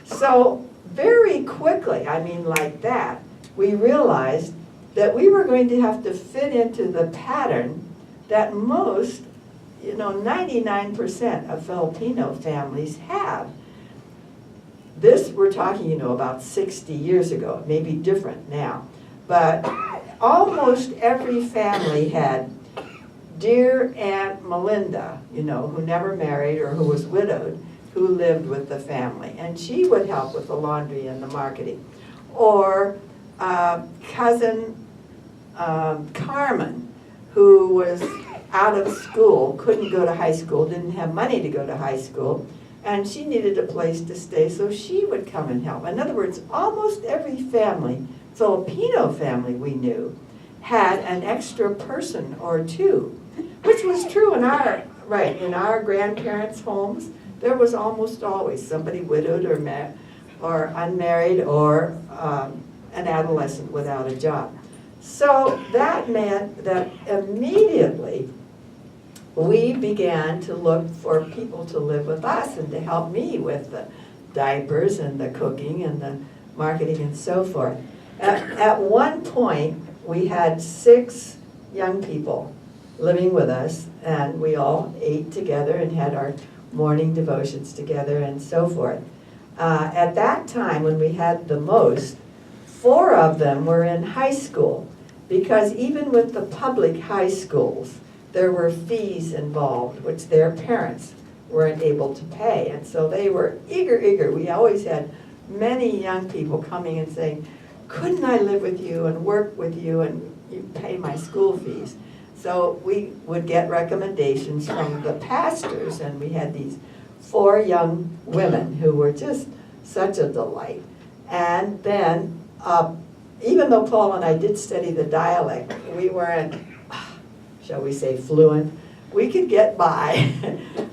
So very quickly, I mean like that, we realized that we were going to have to fit into the pattern that most, 99% of Filipino families have. This, we're talking, about 60 years ago. It may be different now. But almost every family had dear Aunt Melinda, who never married or who was widowed, who lived with the family. And she would help with the laundry and the marketing. Or cousin Carmen, who was out of school, couldn't go to high school, didn't have money to go to high school, and she needed a place to stay, so she would come and help. In other words, almost every family, Filipino family we knew, had an extra person or two, which was true in our grandparents' homes. There was almost always somebody widowed or unmarried or an adolescent without a job. So that meant that immediately we began to look for people to live with us and to help me with the diapers and the cooking and the marketing and so forth. At one point, we had 6 young people living with us, and we all ate together and had our morning devotions together and so forth. At that time, when we had the most, 4 of them were in high school, because even with the public high schools, there were fees involved, which their parents weren't able to pay. And so they were eager. We always had many young people coming and saying, couldn't I live with you and work with you and you pay my school fees? So we would get recommendations from the pastors, and we had these 4 young women who were just such a delight. And then, even though Paul and I did study the dialect, we weren't, shall we say, fluent. We could get by.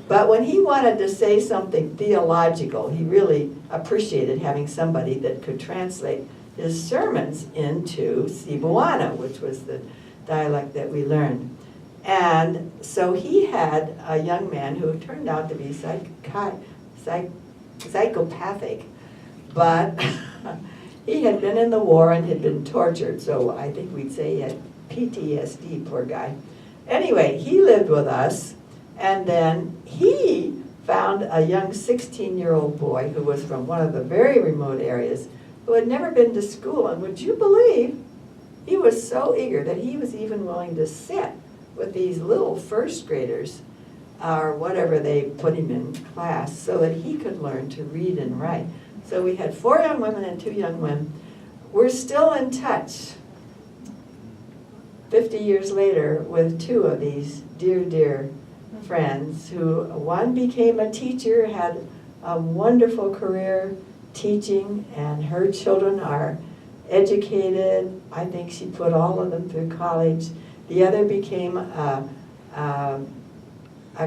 But when he wanted to say something theological, he really appreciated having somebody that could translate his sermons into Cebuano, which was the dialect that we learned. And so he had a young man who turned out to be psychopathic, but he had been in the war and had been tortured, so I think we'd say he had PTSD, poor guy. Anyway, he lived with us, and then he found a young 16-year-old boy who was from one of the very remote areas who had never been to school, and would you believe, he was so eager that he was even willing to sit with these little first graders, or whatever they put him in class, so that he could learn to read and write. So we had 4 young women and 2 young men. We're still in touch 50 years later with 2 of these dear friends who, one became a teacher, had a wonderful career teaching, and her children are educated. I think she put all of them through college. The other became a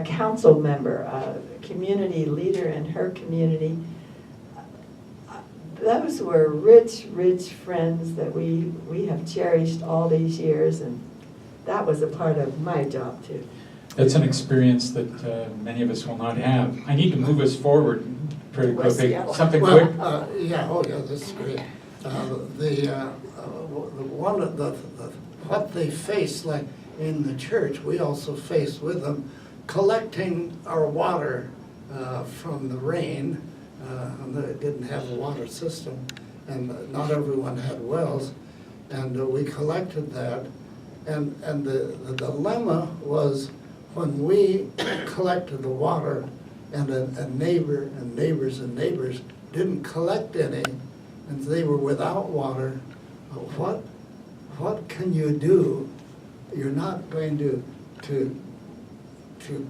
council member, a community leader in her community. Those were rich friends that we have cherished all these years, and that was a part of my job too. That's an experience that many of us will not have. I need to move us forward pretty quickly. Something quick? That's great. One of the what they face, like in the church, we also face with them collecting our water from the rain. And they didn't have a water system, and not everyone had wells, and we collected that. And the dilemma was when we collected the water, and a neighbor and neighbors didn't collect any, and they were without water. What can you do? You're not going to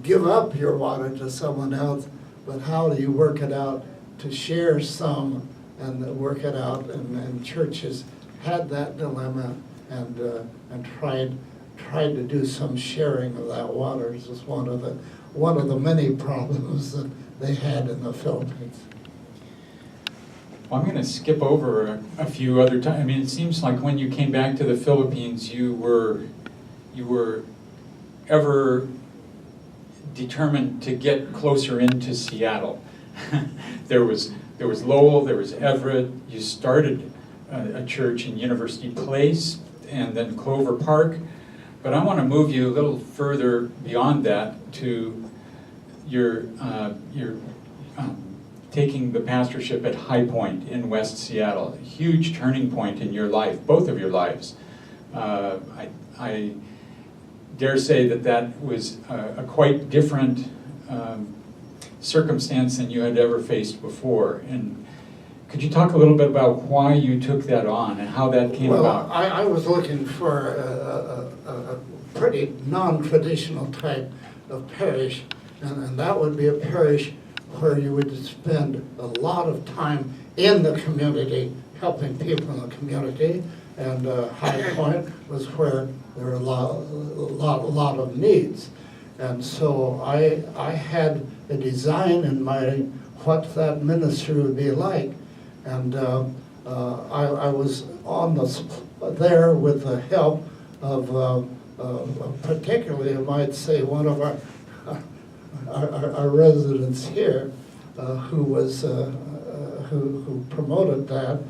give up your water to someone else, but how do you work it out to share some and work it out? And churches had that dilemma and tried to do some sharing of that water. This is one of the many problems that they had in the Philippines. Well, I'm going to skip over a few other times. I mean, it seems like when you came back to the Philippines, you were ever determined to get closer into Seattle. There was there was Lowell, there was Everett. You started a church in University Place and then Clover Park. But I want to move you a little further beyond that to your taking the pastorship at High Point in West Seattle, a huge turning point in your life, both of your lives. I dare say that that was a quite different circumstance than you had ever faced before. And could you talk a little bit about why you took that on and how that came about? I was looking for a pretty non-traditional type of parish, and that would be a parish where you would spend a lot of time in the community, helping people in the community. And High Point was where there were a lot of needs. And so I had a design in mind what that ministry would be like. And I was there with the help of particularly, I might say, one of our residents here, who promoted that.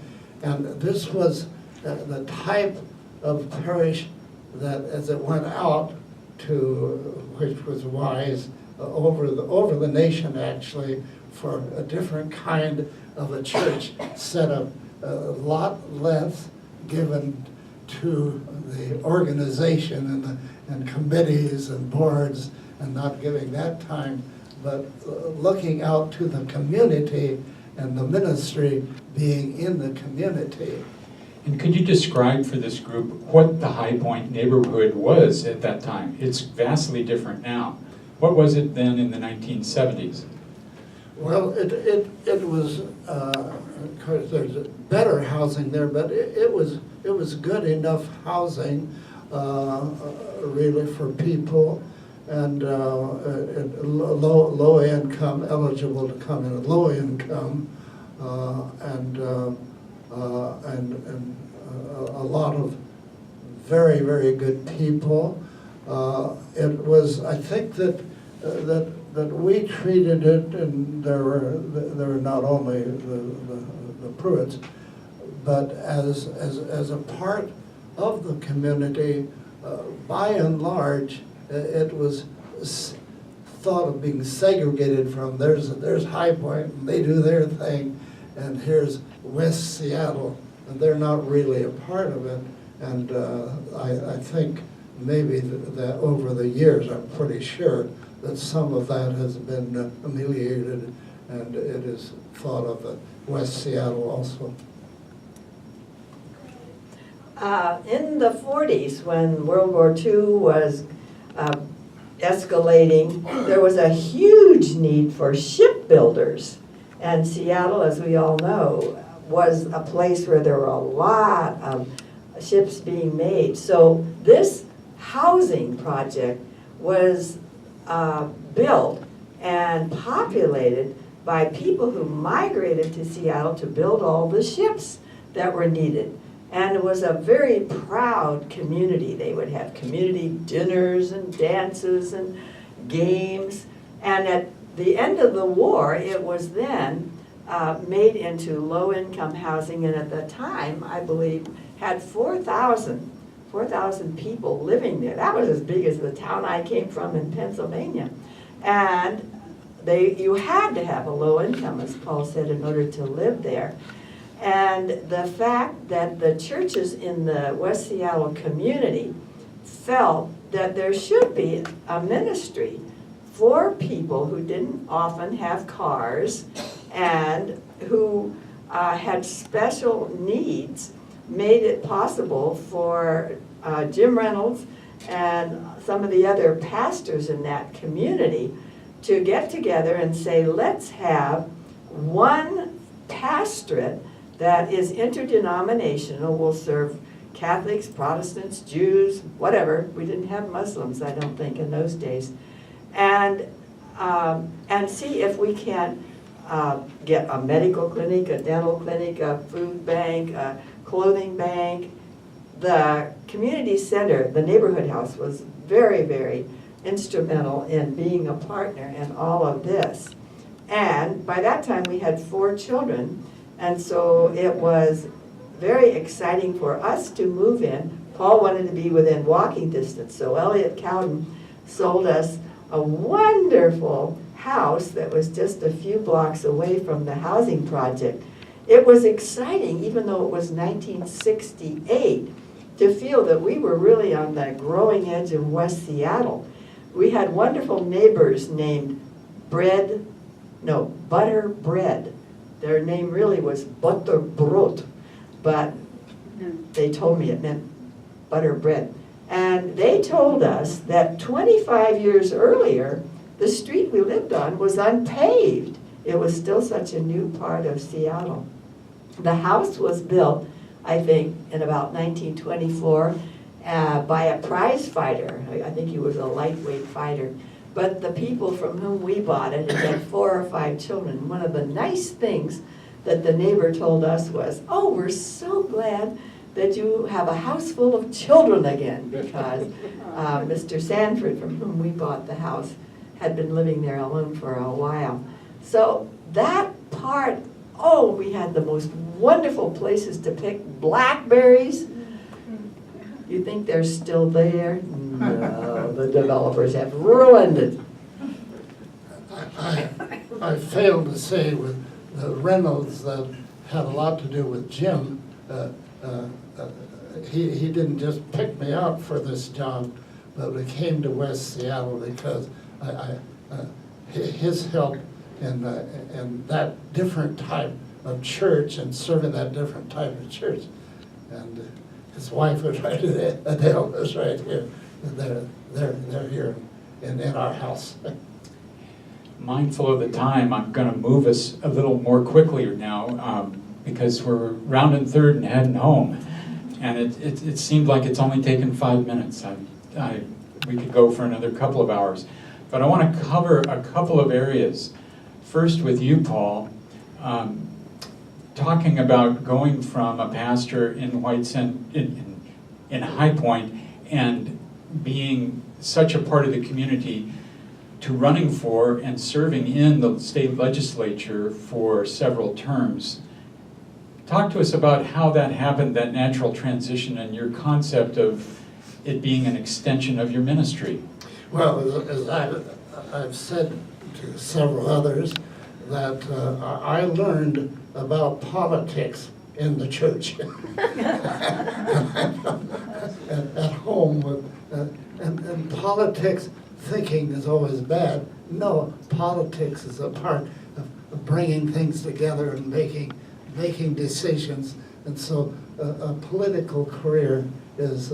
And this was the type of parish that, as it went out to, which was wise, over the nation actually, for a different kind of a church setup, a lot less given to the organization and committees and boards, and not giving that time, but looking out to the community and the ministry being in the community. And could you describe for this group what the High Point neighborhood was at that time? It's vastly different now. What was it then in the 1970s? Well, it was, of course, there's better housing there, but it was good enough housing, really, for people, and low income, eligible to come in at low income, and a lot of very, very good people. It was, I think that we treated it, and there were not only the Pruitts, but as a part of the community. By and large, it was thought of being segregated from there's High Point and they do their thing, and here's West Seattle, and they're not really a part of it. And I think maybe that over the years, I'm pretty sure that some of that has been ameliorated, and it is thought of West Seattle also. In the 40s, when World War II was escalating, there was a huge need for shipbuilders. And Seattle, as we all know, was a place where there were a lot of ships being made. So this housing project was built and populated by people who migrated to Seattle to build all the ships that were needed. And it was a very proud community. They would have community dinners and dances and games. And at the end of the war, it was then made into low-income housing, and at the time, I believe, had 4,000 people living there. That was as big as the town I came from in Pennsylvania. And you had to have a low income, as Paul said, in order to live there. And the fact that the churches in the West Seattle community felt that there should be a ministry for people who didn't often have cars and who had special needs, made it possible for Jim Reynolds and some of the other pastors in that community to get together and say, let's have one pastorate that is interdenominational, will serve Catholics, Protestants, Jews, whatever. We didn't have Muslims, I don't think, in those days. And see if we can get a medical clinic, a dental clinic, a food bank, a clothing bank. The community center, the neighborhood house, was very, very instrumental in being a partner in all of this. And by that time, we had 4 children, and so it was very exciting for us to move in. Paul wanted to be within walking distance, so Elliot Cowden sold us a wonderful house that was just a few blocks away from the housing project. It was exciting, even though it was 1968, to feel that we were really on the growing edge of West Seattle. We had wonderful neighbors named Butter Bread. Their name really was Butterbrot, but they told me it meant butter bread. And they told us that 25 years earlier, the street we lived on was unpaved. It was still such a new part of Seattle. The house was built, I think, in about 1924 by a prize fighter. I think he was a lightweight fighter. But the people from whom we bought it had 4 or 5 children. One of the nice things that the neighbor told us was, "Oh, we're so glad that you have a house full of children again," because Mr. Sanford, from whom we bought the house, had been living there alone for a while. So that part, we had the most wonderful places to pick blackberries. You think they're still there? No, the developers have ruined it. I failed to say with the Reynolds that had a lot to do with Jim. He didn't just pick me out for this job, but we came to West Seattle because his help in that different type of church and serving that different type of church. And his wife was right there, Adele was right here. They're here in our house. Mindful of the time, I'm going to move us a little more quickly now because we're rounding third and heading home. And it seemed like it's only taken 5 minutes. We could go for another couple of hours. But I want to cover a couple of areas. First with you, Paul, talking about going from a pastor in in High Point and being such a part of the community to running for and serving in the state legislature for several terms. Talk to us about how that happened, that natural transition, and your concept of it being an extension of your ministry. Well, as I've said to several others, that I learned about politics in the church. At home, and politics thinking is always bad. No, politics is a part of bringing things together and making decisions. And so a political career is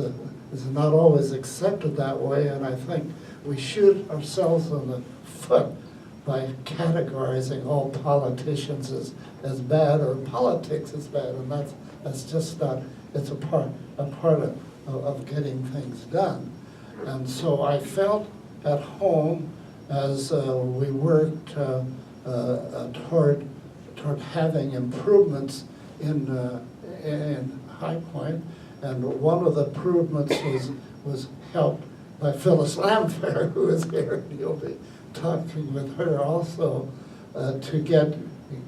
not always accepted that way, and I think we shoot ourselves on the foot by categorizing all politicians as bad or politics as bad, and that's just not, it's a part of getting things done. And so I felt at home as we worked toward having improvements in High Point, and one of the improvements was helped by Phyllis Lamfair, who is here, and you'll be talking with her also, to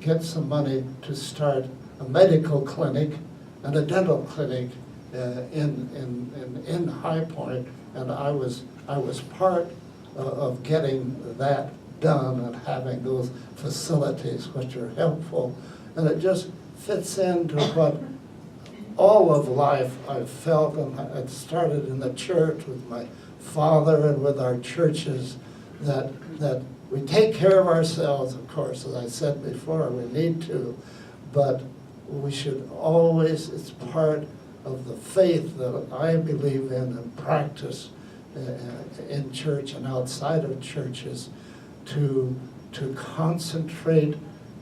get some money to start a medical clinic and a dental clinic in High Point, and I was part of getting that done and having those facilities which are helpful, and it just fits into what all of life I've felt, and it started in the church with my father and with our churches, that we take care of ourselves, of course, as I said before, we need to, but we should always, it's part of the faith that I believe in and practice in church and outside of churches, to concentrate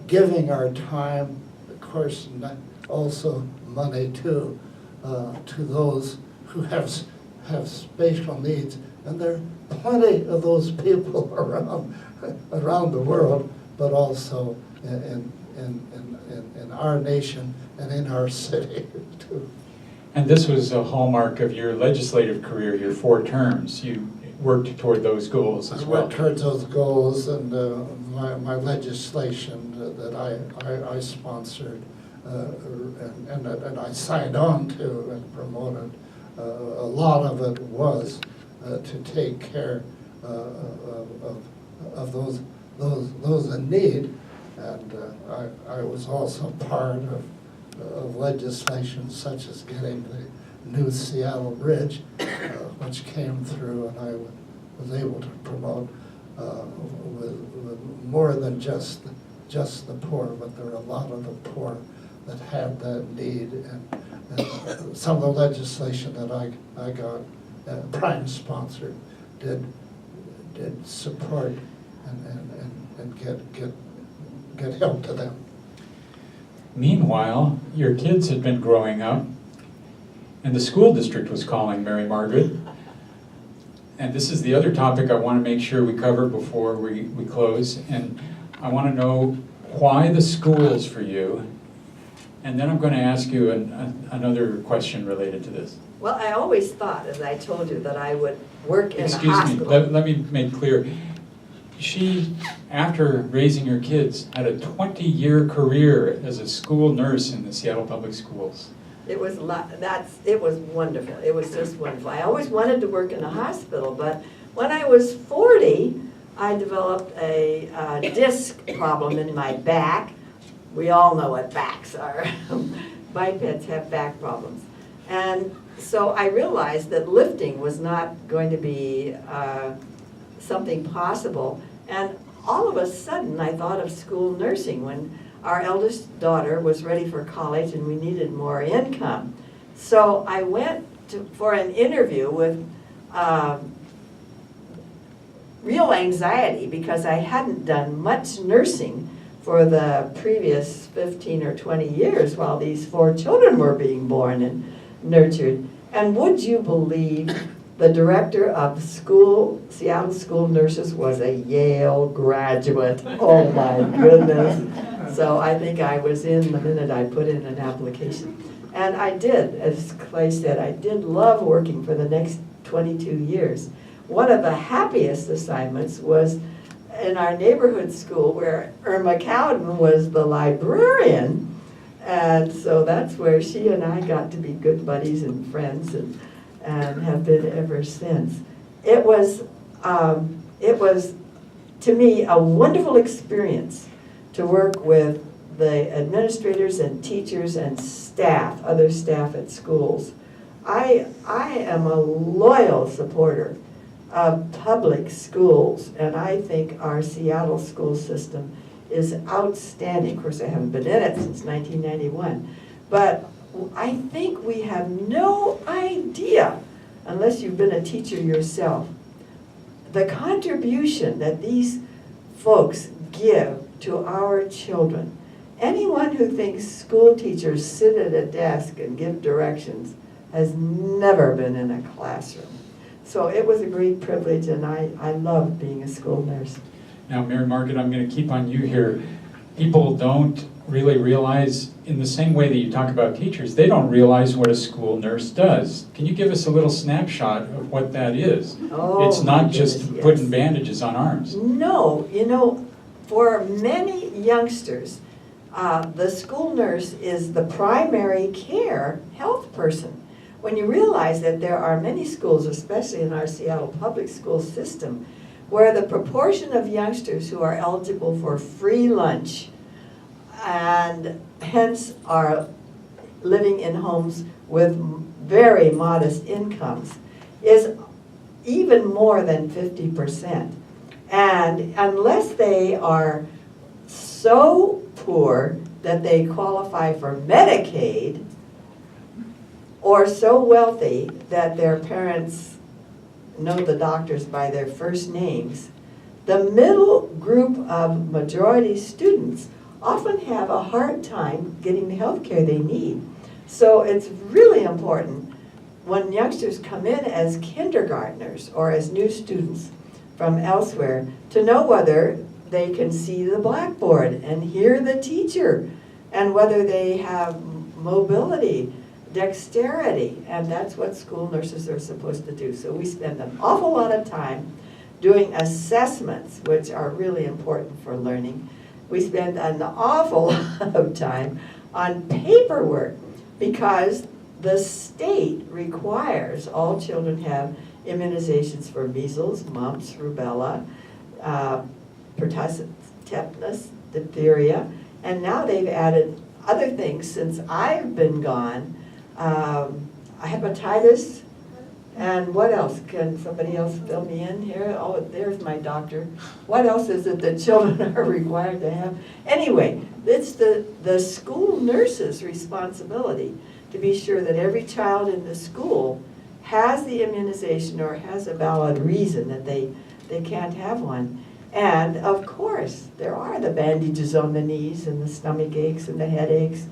giving our time, of course, also money too, to those who have spatial needs, and there are plenty of those people around the world, but also in our nation and in our city too. And this was a hallmark of your legislative career, your 4 terms. worked toward those goals as I well. worked towards those goals, and my legislation that I sponsored and I signed on to and promoted, a lot of it was to take care of those in need. And I was also part of legislation such as getting the new Seattle Bridge, which came through, and I was able to promote with more than just the poor, but there were a lot of the poor that had that need. And some of the legislation that I got, Prime sponsored, did support and get help to them. Meanwhile, your kids had been growing up, and the school district was calling Mary Margaret. And this is the other topic I want to make sure we cover before we close. And I want to know why the schools for you. And then I'm going to ask you another question related to this. Well, I always thought, as I told you, that I would work in a Excuse me, hospital. let me make clear. She, after raising her kids, had a 20-year career as a school nurse in the Seattle Public Schools. It was it was wonderful. It was just wonderful. I always wanted to work in a hospital, but when I was 40, I developed a disc problem in my back. We all know what backs are. Bipeds have back problems. And so I realized that lifting was not going to be something possible. And all of a sudden, I thought of school nursing when our eldest daughter was ready for college and we needed more income. So I went for an interview with real anxiety because I hadn't done much nursing for the previous 15 or 20 years while these 4 children were being born and nurtured. And would you believe the director of Seattle School Nurses was a Yale graduate? Oh my goodness. So I think I was in the minute I put in an application. And I did, as Clay said, I did love working for the next 22 years. One of the happiest assignments was in our neighborhood school where Irma Cowden was the librarian. And so that's where she and I got to be good buddies and friends and have been ever since. It was, to me, a wonderful experience to work with the administrators and teachers and staff, other staff at schools. I am a loyal supporter of public schools, and I think our Seattle school system is outstanding. Of course, I haven't been in it since 1991, but I think we have no idea, unless you've been a teacher yourself, the contribution that these folks give to our children. Anyone who thinks school teachers sit at a desk and give directions has never been in a classroom. So it was a great privilege, and I loved being a school nurse. Now, Mary Margaret, I'm going to keep on you here. People don't really realize, in the same way that you talk about teachers, they don't realize what a school nurse does. Can you give us a little snapshot of what that is? Oh, it's not my just goodness, yes. putting bandages on arms. No, for many youngsters, the school nurse is the primary care health person. When you realize that there are many schools, especially in our Seattle public school system, where the proportion of youngsters who are eligible for free lunch and hence are living in homes with very modest incomes is even more than 50%. And unless they are so poor that they qualify for Medicaid, or so wealthy that their parents know the doctors by their first names, the middle group of majority students often have a hard time getting the health care they need. So it's really important when youngsters come in as kindergartners or as new students from elsewhere to know whether they can see the blackboard and hear the teacher and whether they have mobility. dexterity, and that's what school nurses are supposed to do. So we spend an awful lot of time doing assessments, which are really important for learning. We spend an awful lot of time on paperwork because the state requires all children have immunizations for measles, mumps, rubella, pertussis, tetanus, diphtheria, and now they've added other things since I've been gone. Hepatitis, and what else? Can somebody else fill me in here? Oh, there's my doctor. What else is it that children are required to have? Anyway, it's the school nurse's responsibility to be sure that every child in the school has the immunization or has a valid reason that they can't have one. And of course, there are the bandages on the knees and the stomach aches and the headaches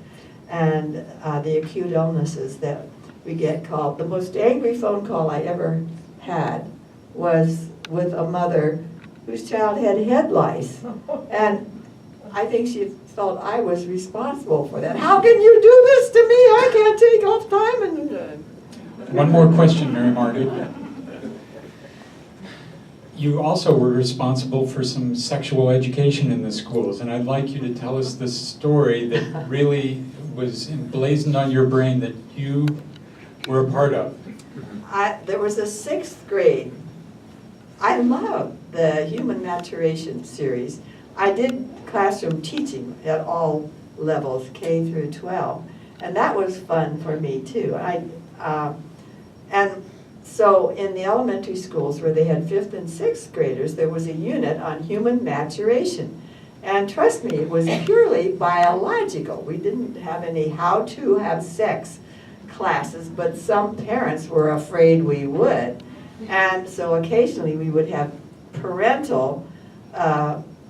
and the acute illnesses that we get called. The most angry phone call I ever had was with a mother whose child had head lice. And I think she felt I was responsible for that. How can you do this to me? I can't take off time and... One more question, Mary Margaret. You also were responsible for some sexual education in the schools, and I'd like you to tell us the story that really was emblazoned on your brain that you were a part of. There was a 6th grade. I love the Human Maturation series. I did classroom teaching at all levels, K through 12, and that was fun for me too. And so in the elementary schools where they had 5th and 6th graders, there was a unit on human maturation. And trust me, it was purely biological. We didn't have any how to have sex classes, but some parents were afraid we would. And so occasionally we would have parental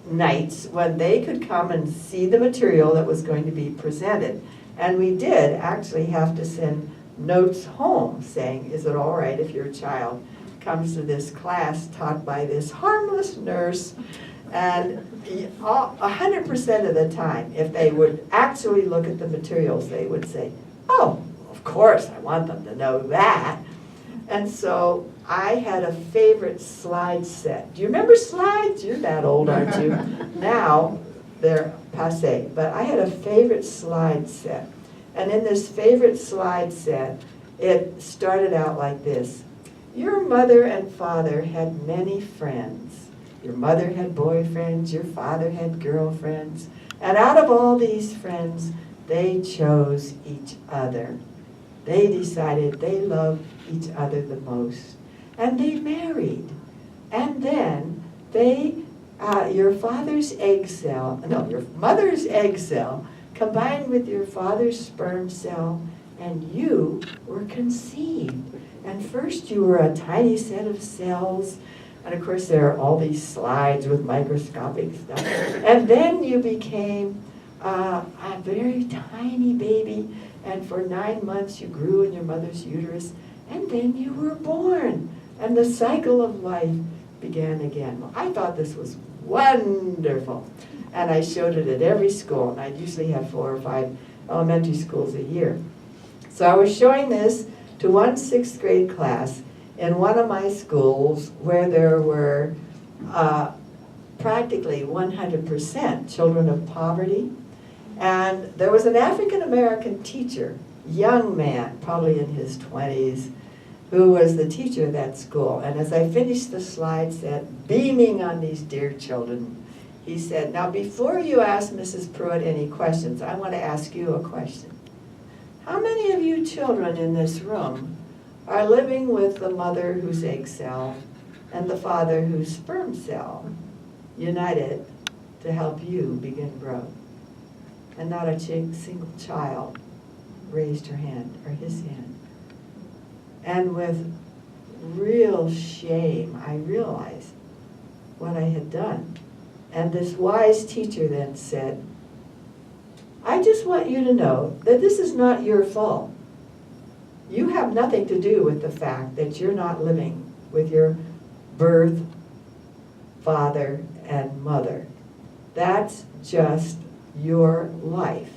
nights when they could come and see the material that was going to be presented. And we did actually have to send notes home saying, is it all right if your child comes to this class taught by this harmless nurse? And 100% of the time, if they would actually look at the materials, they would say, oh, of course, I want them to know that. And so I had a favorite slide set. Do you remember slides? You're that old, aren't you? Now they're passé. But I had a favorite slide set. And in this favorite slide set, it started out like this. Your mother and father had many friends. Your mother had boyfriends, your father had girlfriends. And out of all these friends, they chose each other. They decided they loved each other the most. And they married. And then your mother's egg cell combined with your father's sperm cell, and you were conceived. And first you were a tiny set of cells, and of course there are all these slides with microscopic stuff. And then you became a very tiny baby, and for 9 months you grew in your mother's uterus, and then you were born, and the cycle of life began again. Well, I thought this was wonderful. And I showed it at every school, and I'd usually have 4 or 5 elementary schools a year. So I was showing this to one 6th grade class in one of my schools where there were practically 100% children of poverty. And there was an African-American teacher, young man, probably in his 20s, who was the teacher of that school. And as I finished the slide set, beaming on these dear children, he said, now before you ask Mrs. Pruitt any questions, I want to ask you a question. How many of you children in this room are living with the mother whose egg cell and the father whose sperm cell united to help you begin growth? And not a single child raised her hand or his hand. And with real shame, I realized what I had done. And this wise teacher then said, I just want you to know that this is not your fault. You have nothing to do with the fact that you're not living with your birth father and mother. That's just your life.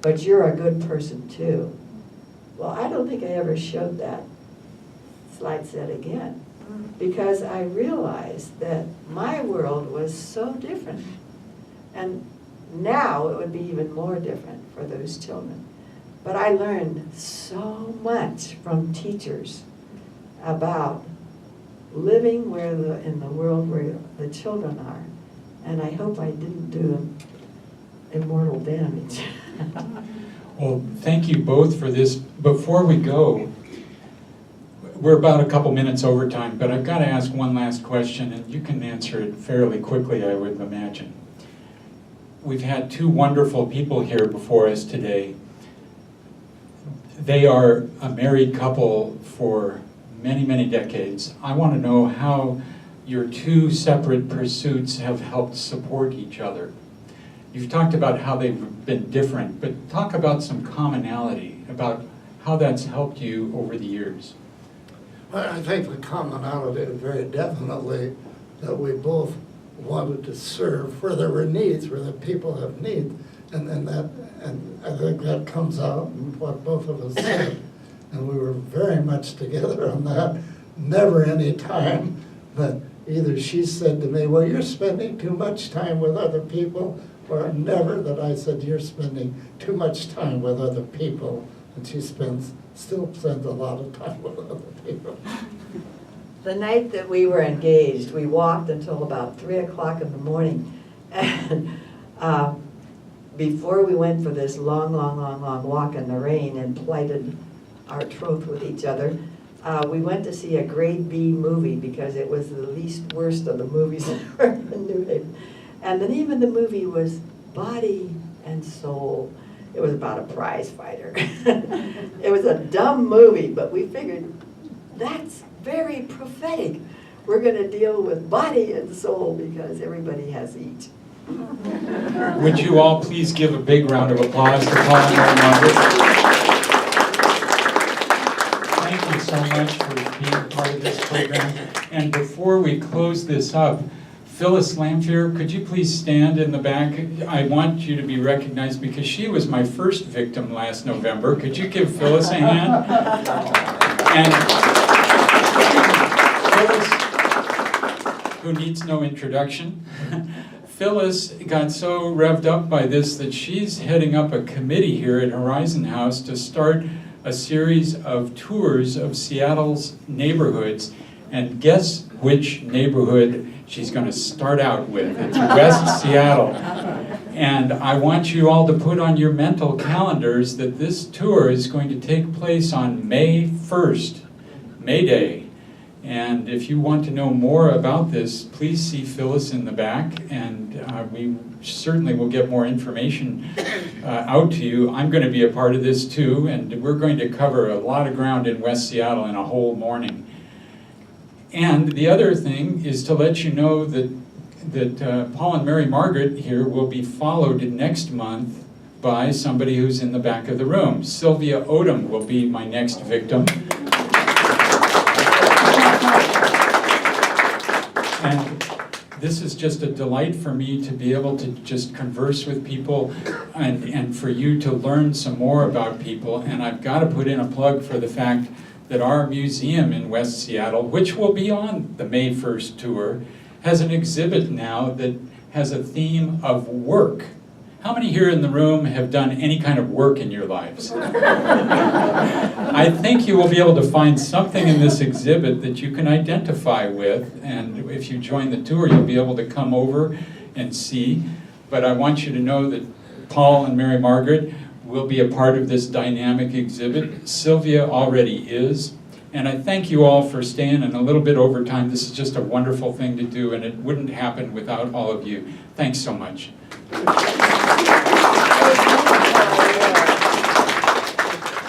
But you're a good person too. Well, I don't think I ever showed that slide set again, because I realized that my world was so different. And now it would be even more different for those children. But I learned so much from teachers about living in the world where the children are. And I hope I didn't do them immortal damage. Well, thank you both for this. Before we go, we're about a couple minutes over time, but I've got to ask one last question, and you can answer it fairly quickly, I would imagine. We've had two wonderful people here before us today. They are a married couple for many, many decades. I want to know how your two separate pursuits have helped support each other. You've talked about how they've been different, but talk about some commonality, about how that's helped you over the years. Well, I think the commonality is very definitely that we both wanted to serve where there were needs, where the people have need, and I think that comes out in what both of us said. And we were very much together on that. Never any time that either she said to me, well, you're spending too much time with other people, or never that I said, you're spending too much time with other people. And she still spends a lot of time with other people. The night that we were engaged, we walked until about 3 o'clock in the morning. And before we went for this long walk in the rain and plighted our troth with each other, we went to see a grade B movie because it was the least worst of the movies in New Haven. And the name of the movie was Body and Soul. It was about a prize fighter. It was a dumb movie, but we figured that's very prophetic. We're going to deal with body and soul because everybody has each. Would you all please give a big round of applause to Paul and Mary Margaret? Thank you so much for being part of this program. And before we close this up, Phyllis Lamphere, could you please stand in the back? I want you to be recognized because she was my first victim last November. Could you give Phyllis a hand? And Phyllis, who needs no introduction, Phyllis got so revved up by this that she's heading up a committee here at Horizon House to start a series of tours of Seattle's neighborhoods. And guess which neighborhood she's going to start out with? It's West Seattle. And I want you all to put on your mental calendars that this tour is going to take place on May 1st, May Day. And if you want to know more about this, please see Phyllis in the back, and we certainly will get more information out to you. I'm going to be a part of this too, and we're going to cover a lot of ground in West Seattle in a whole morning. And the other thing is to let you know that Paul and Mary Margaret here will be followed next month by somebody who's in the back of the room. Sylvia Odom will be my next victim. And this is just a delight for me to be able to just converse with people and for you to learn some more about people. And I've got to put in a plug for the fact that our museum in West Seattle, which will be on the May 1st tour, has an exhibit now that has a theme of work. How many here in the room have done any kind of work in your lives? I think you will be able to find something in this exhibit that you can identify with, and if you join the tour, you'll be able to come over and see. But I want you to know that Paul and Mary Margaret will be a part of this dynamic exhibit. Sylvia already is. And I thank you all for staying in a little bit over time. This is just a wonderful thing to do, and it wouldn't happen without all of you. Thanks so much.